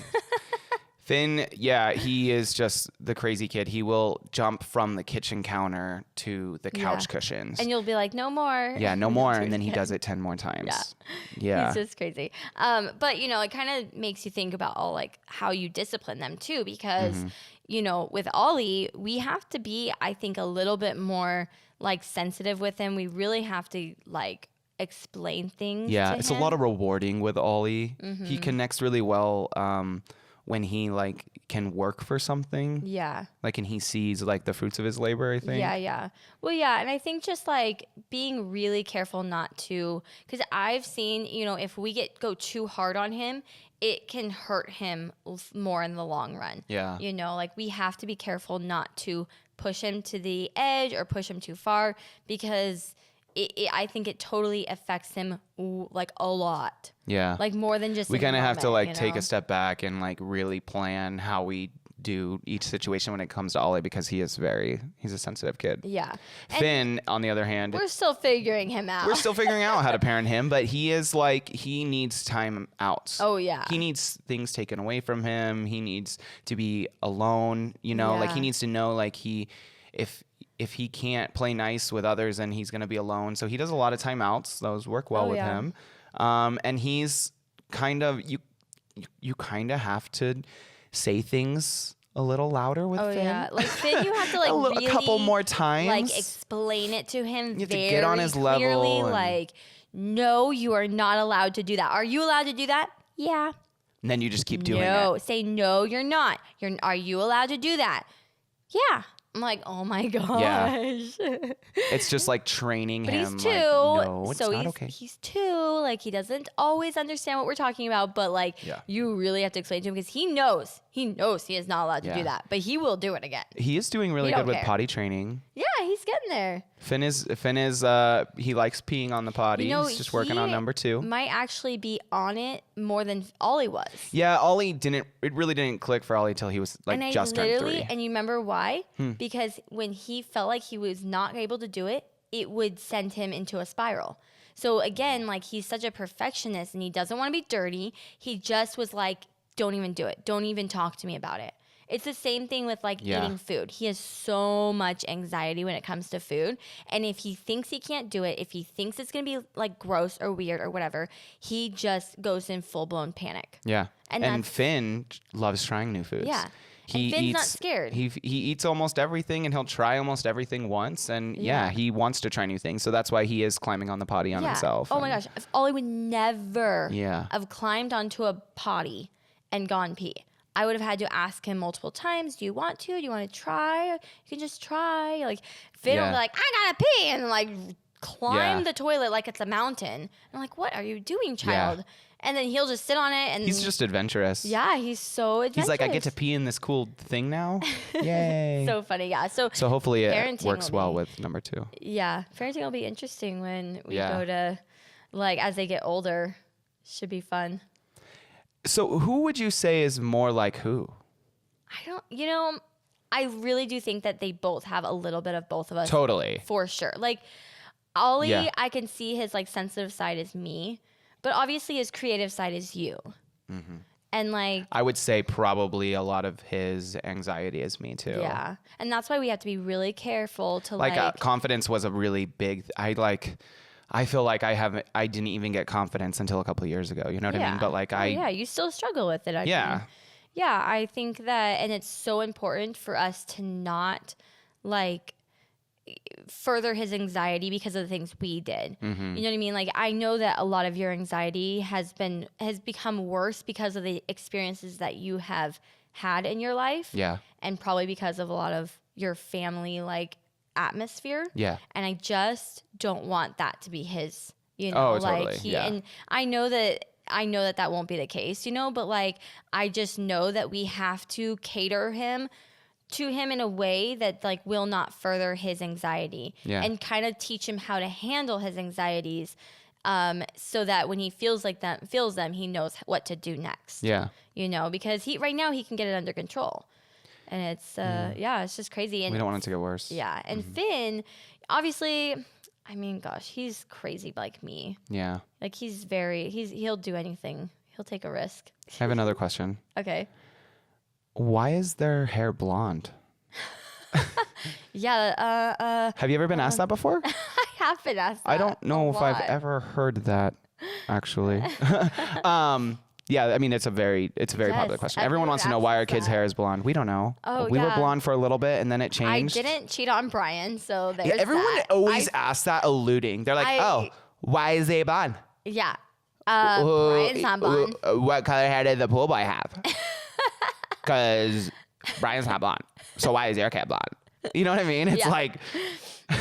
Finn, he is just the crazy kid. He will jump from the kitchen counter to the couch cushions. And you'll be like, no more. Yeah, no more. And then he does it 10 more times. Yeah. He's just crazy. But, it kind of makes you think about all like how you discipline them too, because, with Ollie, we have to be, I think, a little bit more like sensitive with him. We really have to like explain things. Yeah, it's a lot of rewarding with Ollie. He connects really well when he like can work for something. Yeah. Like, and he sees like the fruits of his labor, I think. Yeah. Well, yeah. And I think just like being really careful not to, because I've seen, if we go too hard on him, it can hurt him more in the long run. Yeah. Like we have to be careful not to push him to the edge or push him too far, because I think it totally affects him like a lot. Yeah. Like more than just we kind of have to like take a step back and like really plan how we do each situation when it comes to Ollie, because he's a sensitive kid. Yeah. Finn, on the other hand, we're still figuring him out. We're still figuring out how to parent him, but he is like, he needs time out. Oh yeah. He needs things taken away from him. He needs to be alone, like he needs to know like if he can't play nice with others, then he's going to be alone. So he does a lot of timeouts. Those work well with him. And he's kind of, you kind of have to say things a little louder with Finn. Oh yeah, like Finn, you have to like really, a couple more times, like explain it to him. You have to get on his level. Like, no, you are not allowed to do that. Are you allowed to do that? Yeah. And then you just keep doing it. No, say no, you're not. Are you allowed to do that? Yeah. I'm like, oh my gosh. Yeah. It's just like training but him. But he's 2. Like, no, it's so not okay. He's 2. Like, he doesn't always understand what we're talking about, but like, you really have to explain to him, because he knows he is not allowed to do that, but he will do it again. He is doing really good with potty training. Yeah, he he's getting there. Finn is he likes peeing on the potty. He's just working on number 2. Might actually be on it more than Ollie was. Yeah, it really didn't click for Ollie till he was like just turned 3. And you remember why? Because when he felt like he was not able to do it, it would send him into a spiral. So again, like, he's such a perfectionist and he doesn't want to be dirty. He just was like, don't even do it. Don't even talk to me about it. It's the same thing with like eating food. He has so much anxiety when it comes to food. And if he thinks he can't do it, if he thinks it's going to be like gross or weird or whatever, he just goes in full blown panic. Yeah. And Finn loves trying new foods. Yeah. And Finn's not scared. He eats almost everything and he'll try almost everything once. And he wants to try new things. So that's why he is climbing on the potty on himself. Oh my gosh. If Ollie would never have climbed onto a potty and gone pee. I would have had to ask him multiple times, do you want to? Do you want to try? You can just try. Like, Finn will be like, I gotta pee, and like climb the toilet like it's a mountain. I'm like, what are you doing, child? Yeah. And then he'll just sit on it. And he's just adventurous. Yeah, he's so adventurous. He's like, I get to pee in this cool thing now. Yay. So funny, yeah. So hopefully it works well with number 2. Yeah, parenting will be interesting when we go to, like, as they get older. Should be fun. So who would you say is more like who? I really do think that they both have a little bit of both of us. Totally. For sure. Like, Ollie, I can see his like sensitive side is me, but obviously his creative side is you. Mm-hmm. And like, I would say probably a lot of his anxiety is me too. Yeah. And that's why we have to be really careful to like confidence was a really big, I feel like I didn't even get confidence until a couple of years ago. You know what I mean? But like you still struggle with it. I mean. Yeah, I think that, and it's so important for us to not like further his anxiety because of the things we did. Mm-hmm. You know what I mean? Like, I know that a lot of your anxiety has become worse because of the experiences that you have had in your life. Yeah. And probably because of a lot of your family, like, atmosphere. Yeah. And I just don't want that to be his, totally. And I know that won't be the case, but like, I just know that we have to cater to him in a way that like will not further his anxiety and kind of teach him how to handle his anxieties. So that when he feels them, he knows what to do next. Yeah. Because right now he can get it under control. And it's, it's just crazy. And we don't want it to get worse. Yeah. And Finn, obviously, I mean, gosh, he's crazy like me. Yeah. Like, he'll do anything. He'll take a risk. I have another question. Okay. Why is their hair blonde? Yeah. Have you ever been asked that before? I have been asked that. I don't know if I've ever heard that, actually. Yeah, I mean, it's a very popular question. Everyone wants to know why our kids' hair is blonde. We don't know. Oh, we were blonde for a little bit, and then it changed. I didn't cheat on Brian, so there's everyone that. always asks that, alluding. They're like, why is he blonde? Yeah. Brian's not blonde. What color hair did the pool boy have? Because Brian's not blonde. So why is your cat blonde? You know what I mean? It's like...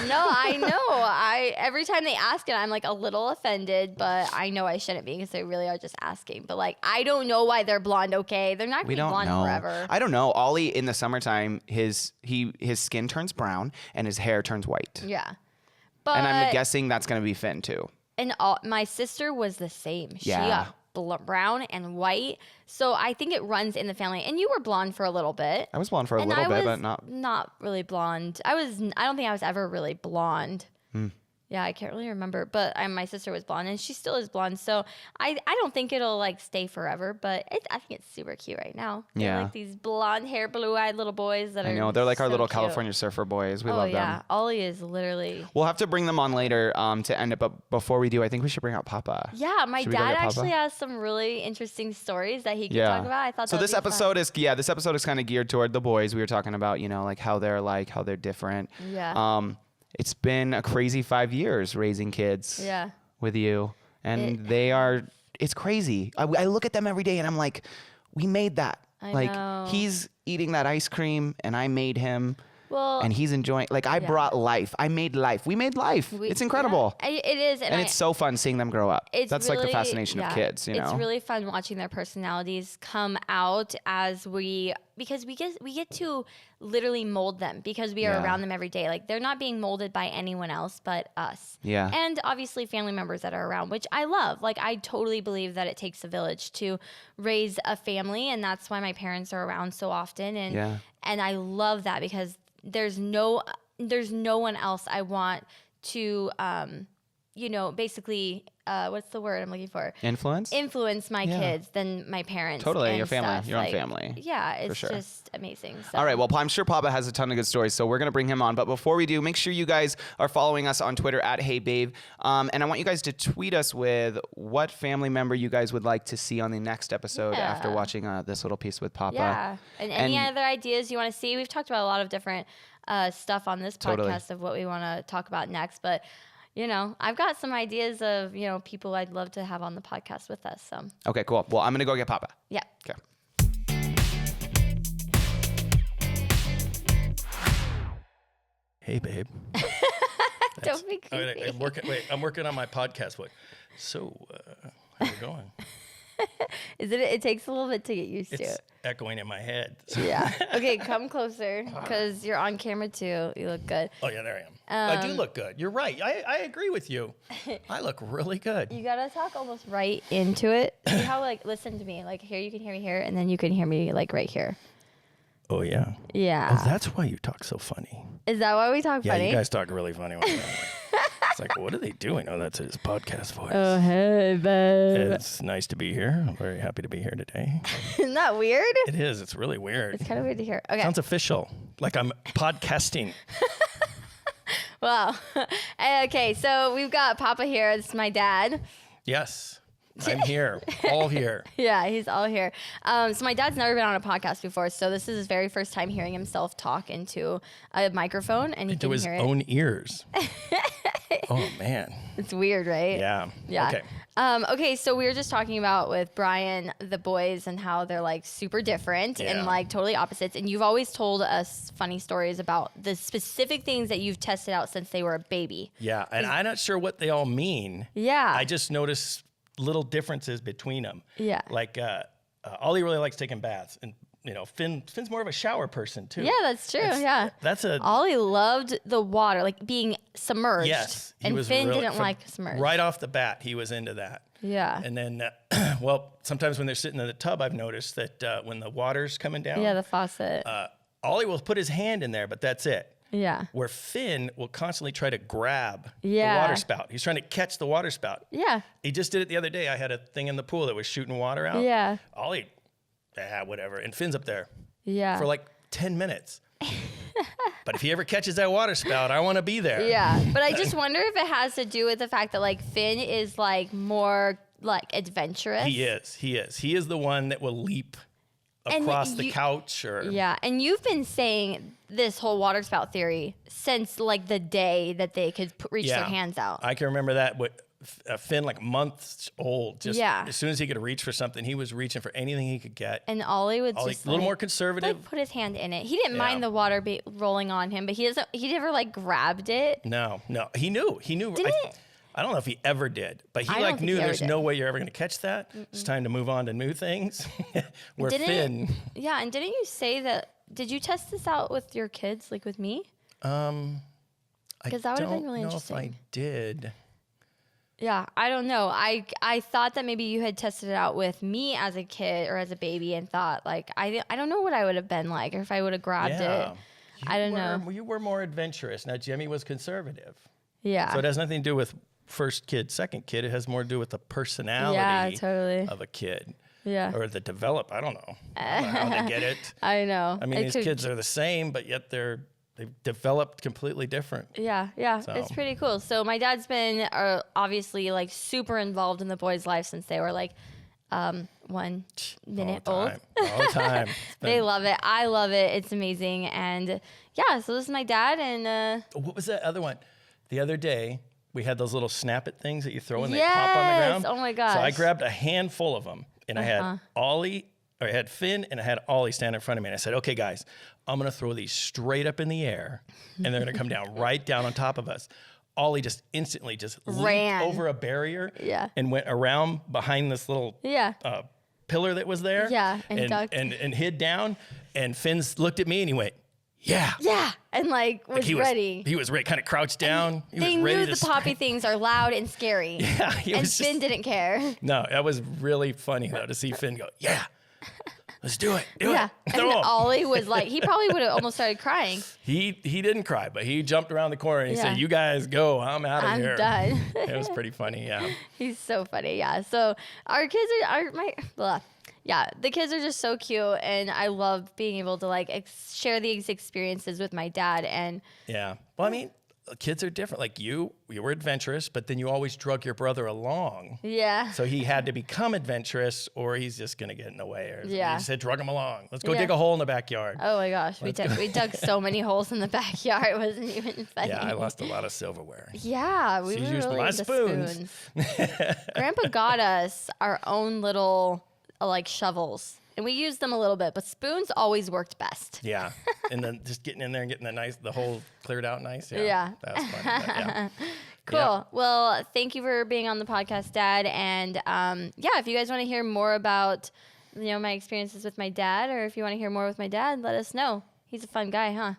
No, I know. Every time they ask it, I'm like a little offended, but I know I shouldn't be because they really are just asking. But like, I don't know why they're blonde. Okay, they're not gonna be blonde forever. I don't know. Ollie, in the summertime, his skin turns brown and his hair turns white. Yeah, and I'm guessing that's gonna be Finn too. And my sister was the same. She got brown and white, so I think it runs in the family. And you were blonde for a little bit. I was blonde for a little bit, but not really blonde. I don't think I was ever really blonde. Yeah, I can't really remember, but my sister was blonde, and she still is blonde. So I don't think it'll like stay forever, but I think it's super cute right now. They're like these blonde hair, blue-eyed little boys that I know. They're like our little cute. California surfer boys. We love them. Ollie is literally. We'll have to bring them on later to end it, but before we do, I think we should bring out Papa. Yeah, my dad actually has some really interesting stories that he can talk about. I thought so. This episode is kind of geared toward the boys. We were talking about like how they're different. Yeah. It's been a crazy 5 years raising kids with you. And it's crazy. I look at them every day and I'm like, we made that. I know. He's eating that ice cream and I made him. Well, and he's enjoying, like, I brought life. I made life. We made life. It's incredible. Yeah, it is. And it's so fun seeing them grow up. That's really, like the fascination of kids, you know? It's really fun watching their personalities come out because we get to literally mold them because we are around them every day. Like, they're not being molded by anyone else but us. Yeah. And obviously family members that are around, which I love. Like, I totally believe that it takes a village to raise a family, and that's why my parents are around so often. And I love that because there's no one else I want to, basically, what's the word I'm looking for? Influence my kids than my parents. Totally, your family, your own family. Yeah, it's just amazing. So. All right, well, I'm sure Papa has a ton of good stories, so we're going to bring him on. But before we do, make sure you guys are following us on Twitter at HeyBabe. And I want you guys to tweet us with what family member you guys would like to see on the next episode after watching this little piece with Papa. Yeah, and any other ideas you want to see? We've talked about a lot of different stuff on this podcast of what we want to talk about next, but I've got some ideas of, people I'd love to have on the podcast with us. So. Okay, cool. Well, I'm going to go get Papa. Yeah. Okay. Hey, babe. Don't be creepy. I'm working on my podcast voice. So, how you going? It takes a little bit to get used to. It's echoing in my head. Yeah. Okay, come closer because you're on camera too. You look good. Oh, yeah, there I am. I do look good. You're right. I agree with you. I look really good. You got to talk almost right into it. See how, listen to me. Like, here, you can hear me here, and then you can hear me, right here. Oh, yeah. Yeah. Oh, that's why you talk so funny. Is that why we talk funny? Yeah, you guys talk really funny. It's like, what are they doing? Oh, that's his podcast voice. Oh, hey, babe. It's nice to be here. I'm very happy to be here today. Isn't that weird? It is. It's really weird. It's kind of weird to hear. Okay. Sounds official. Like I'm podcasting. Wow. Okay, so we've got Papa here. This is my dad. Yes. I'm here. All here. Yeah, he's all here. So my dad's never been on a podcast before, so this is his very first time hearing himself talk into a microphone, and into his own ears. Oh, man. It's weird, right? Yeah. Yeah. Okay. Okay, so we were just talking about with Brian, the boys, and how they're super different and totally opposites. And you've always told us funny stories about the specific things that you've tested out since they were a baby. Yeah, and I'm not sure what they all mean. Yeah. I just noticed little differences between them. Yeah. Like Ollie really likes taking baths, and Finn's more of a shower person too. Yeah, that's true. Ollie loved the water, being submerged. Yes, and Finn didn't like submerged. Right off the bat, he was into that. Yeah. And then, sometimes when they're sitting in the tub, I've noticed that when the water's coming down, the faucet, Ollie will put his hand in there, but that's it. Yeah. Where Finn will constantly try to grab the water spout. He's trying to catch the water spout. Yeah. He just did it the other day. I had a thing in the pool that was shooting water out. Yeah. Ollie, whatever. And Finn's up there. Yeah. For 10 minutes. But if he ever catches that water spout, I want to be there. Yeah. But I just wonder if it has to do with the fact that Finn is more adventurous. He is. He is the one that will leap across the couch Yeah. And you've been saying this whole water spout theory since the day that they could reach their hands out. I can remember that with Finn, months old. Just as soon as he could reach for something, he was reaching for anything he could get. And Ollie would just a little more conservative. Put his hand in it. He didn't mind the water rolling on him, but he never grabbed it. No. He knew. I don't know if he ever did, but he knew there's no way you're ever going to catch that. Mm-mm. It's time to move on to new things. Finn. Yeah, and didn't you say that? Did you test this out with your kids, with me? Because that would have been really interesting. I don't know if I did. Yeah, I don't know. I thought that maybe you had tested it out with me as a kid or as a baby and thought I don't know what I would have been like or if I would have grabbed it. I don't know. You were more adventurous. Now Jimmy was conservative. Yeah. So it has nothing to do with first kid, second kid. It has more to do with the personality of a kid. Yeah. Or the develop. I don't know how they get it. I know. I mean, these kids are the same, but yet they've developed completely different. Yeah. So. It's pretty cool. So my dad's been obviously super involved in the boys' life since they were 1 minute old. All the time. They love it. I love it. It's amazing. And so this is my dad. And what was that other one? The other day, we had those little snap-it things that you throw and they pop on the ground. Oh my gosh. So I grabbed a handful of them, and I had Ollie I had Finn and I had Ollie stand in front of me. And I said, okay, guys, I'm going to throw these straight up in the air and they're going to come down right down on top of us. Ollie just instantly leaped over a barrier and went around behind this little pillar that was there and hid down. And Finn looked at me and he went, yeah. Yeah. And was ready. He was ready, kind of crouched down. They knew the poppy things are loud and scary. Yeah. Finn didn't care. No, that was really funny though to see Finn go, yeah. Let's do it. Do it. And Ollie was he probably would have almost started crying. He didn't cry, but he jumped around the corner and he said, you guys go. I'm out of here. I'm done. It was pretty funny. Yeah. He's so funny. Yeah. So our kids the kids are just so cute. And I love being able to share these experiences with my dad. And yeah. Well, I mean, kids are different. Like you were adventurous, but then you always drug your brother along. Yeah. So he had to become adventurous or he's just going to get in the way. Or you said, drug him along. Let's go dig a hole in the backyard. Oh my gosh. We dug so many holes in the backyard. It wasn't even funny. Yeah, I lost a lot of silverware. Yeah. We were used really my into spoons. Grandpa got us our own little shovels. And we used them a little bit, but spoons always worked best. Yeah. And then just getting in there and getting the hole cleared out nice. Yeah. That was fun. Yeah. Cool. Yeah. Well, thank you for being on the podcast, Dad. And if you guys want to hear more about my experiences with my dad, or if you want to hear more with my dad, let us know. He's a fun guy, huh?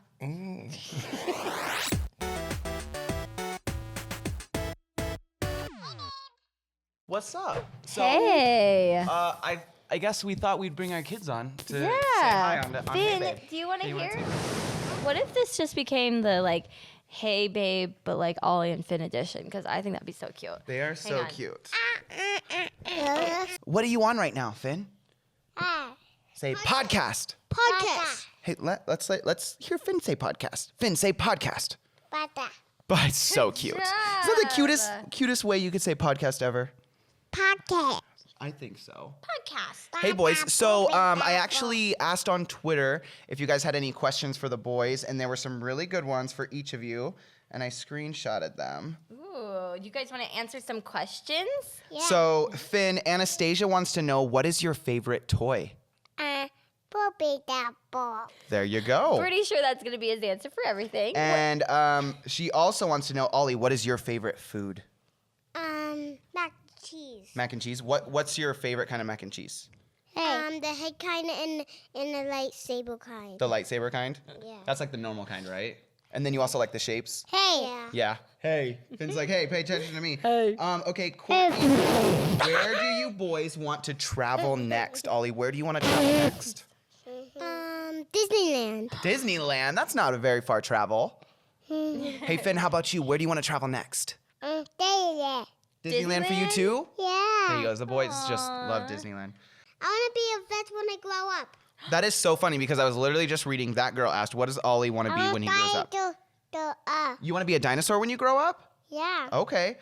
What's up? So, hey. I guess we thought we'd bring our kids on to say hi on Finn, Hey Babe. do you want to hear? What if this just became the Hey Babe, but Ollie and Finn edition? Because I think that'd be so cute. They are so cute. What are you on right now, Finn? Say podcast. Podcast. Hey, let's hear Finn say podcast. Finn, say podcast. Podcast. But it's so cute. Is that the cutest way you could say podcast ever? Podcast. I think so. Podcast. Hey boys, so I actually asked on Twitter if you guys had any questions for the boys, and there were some really good ones for each of you, and I screenshotted them. Ooh, you guys want to answer some questions? Yeah. So Finn, Anastasia wants to know, what is your favorite toy? Poopy that ball. There you go. Pretty sure that's going to be his answer for everything. And she also wants to know, Ollie, what is your favorite food? Mac and cheese. Mac and cheese. What's your favorite kind of mac and cheese? Hey. The head kind and the lightsaber kind. The lightsaber kind? Yeah. That's the normal kind, right? And then you also like the shapes? Hey. Yeah. Hey. Finn's hey, pay attention to me. Hey. Okay, cool. Where do you boys want to travel next? Ollie, where do you want to travel next? Disneyland. Disneyland? That's not a very far travel. Hey, Finn, how about you? Where do you want to travel next? Disneyland. Disneyland for you too? Yeah. There you go. The boys just love Disneyland. I want to be a vet when I grow up. That is so funny because I was literally just reading that girl asked, what does Ollie want to be when he grows up? You want to be a dinosaur when you grow up? Yeah. Okay.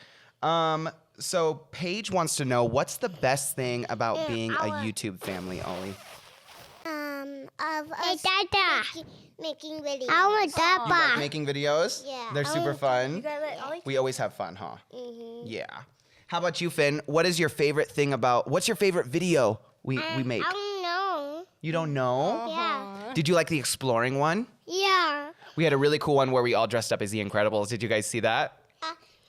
So Paige wants to know, what's the best thing about being a YouTube family, Ollie? Of us making videos. I want that. You like making videos? Yeah. They're super fun. You gotta let Ollie. We always have fun, huh? Mm-hmm. Yeah. How about you, Finn? What's your favorite video we make? I don't know. You don't know? Yeah. Did you like the exploring one? Yeah. We had a really cool one where we all dressed up as the Incredibles. Did you guys see that?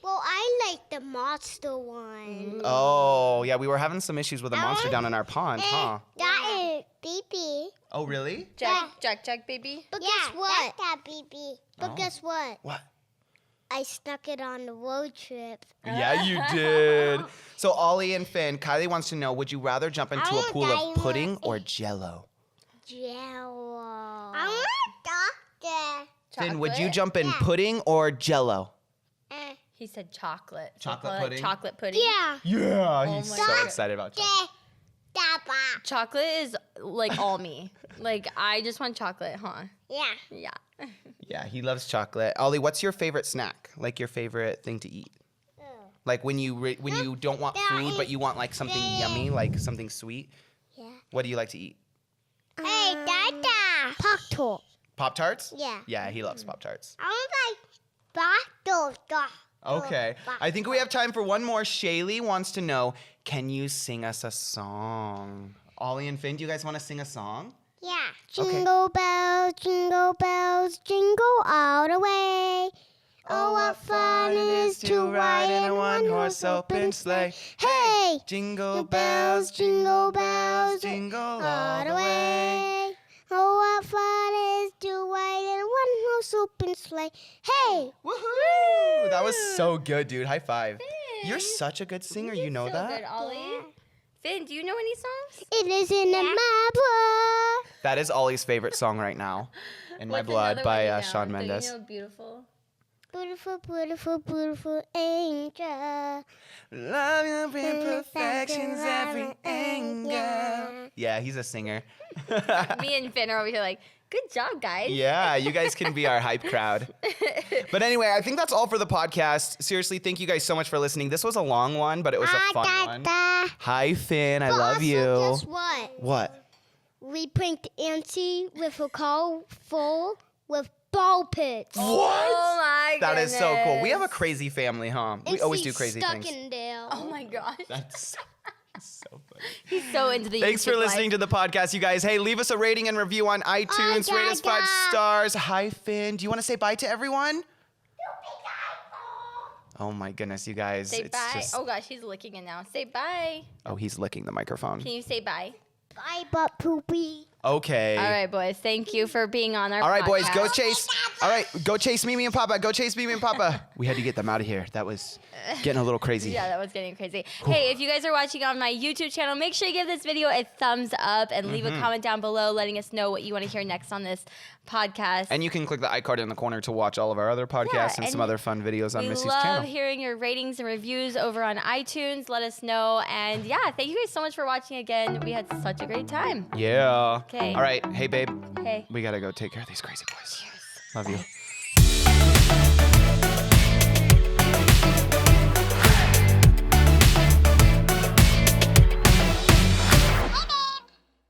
Well, I like the monster one. Oh, yeah, we were having some issues with a monster down in our pond, huh? That is BB. Oh, really? Jack, baby. But guess what? That's that BB. But guess what? What? I snuck it on the road trip. Yeah, you did. So Ollie and Finn, Kylie wants to know, would you rather jump into a pool of pudding or Jell-O? Jell-O. I want doctor. Finn, would you jump in pudding or Jell-O? He said chocolate. Chocolate pudding? Chocolate pudding. Yeah. Yeah, he's so God. excited about chocolate. Chocolate is all me. I just want chocolate, huh? Yeah. Yeah. Yeah, he loves chocolate. Ollie, what's your favorite snack? Your favorite thing to eat? When you don't want food, but you want something yummy, something sweet? Yeah. What do you like to eat? Hey, Dada. Pop-Tart. Pop-Tarts? Yeah. Yeah, he loves Pop-Tarts. I want Pop-Tart. Okay. I think we have time for one more. Shaylee wants to know, can you sing us a song? Ollie and Finn, do you guys want to sing a song? Yeah. Jingle bells, jingle all the way. Oh, what fun it is to ride in a one-horse open sleigh. Hey! Jingle bells, jingle bells, jingle all the way. Oh, what fun it is to ride in a one-horse open sleigh. Hey! Woohoo! That was so good, dude. High five. You're such a good singer. You know that? Good, Ollie. Yeah. Finn, do you know any songs? It is in my blood. That is Ollie's favorite song right now. In My Blood by Shawn Mendes. Do you know Beautiful? Beautiful, beautiful, beautiful angel. Love your imperfections, every angle. Yeah, he's a singer. Me and Finn are over here like, good job, guys. Yeah, you guys can be our hype crowd. But anyway, I think that's all for the podcast. Seriously, thank you guys so much for listening. This was a long one, but it was a fun one. Hi, Finn. I love you. Guess what? What? We pranked Auntie with a car full with ball pits. What? Oh my goodness. That is so cool. We have a crazy family, huh? We always do crazy stuck things. In there. Oh my gosh. That's so funny. He's so into the Thanks YouTube for listening life. to the podcast, you guys. Hey, leave us a rating and review on iTunes. Rate us 5 stars. Hi, Finn. Do you want to say bye to everyone? Oh my goodness, you guys. Say bye. Oh gosh, he's licking it now. Say bye. Oh, he's licking the microphone. Can you say bye? Bye, butt poopy. Okay. All right, boys. Thank you for being on our All right, boys, go podcast. chase. All right, go chase Mimi and Papa. Go chase Mimi and Papa. We had to get them out of here. That was getting a little crazy. Yeah, that was getting crazy. Hey, if you guys are watching on my YouTube channel, make sure you give this video a thumbs up and leave a comment down below letting us know what you want to hear next on this podcast. And you can click the iCard in the corner to watch all of our other podcasts and some other fun videos on Missy's channel. We love hearing your ratings and reviews over on iTunes. Let us know. And yeah, thank you guys so much for watching again. We had such a great time. Yeah. Okay. All right. Hey, babe. Hey. We got to go take care of these crazy boys. Cheers. Love you.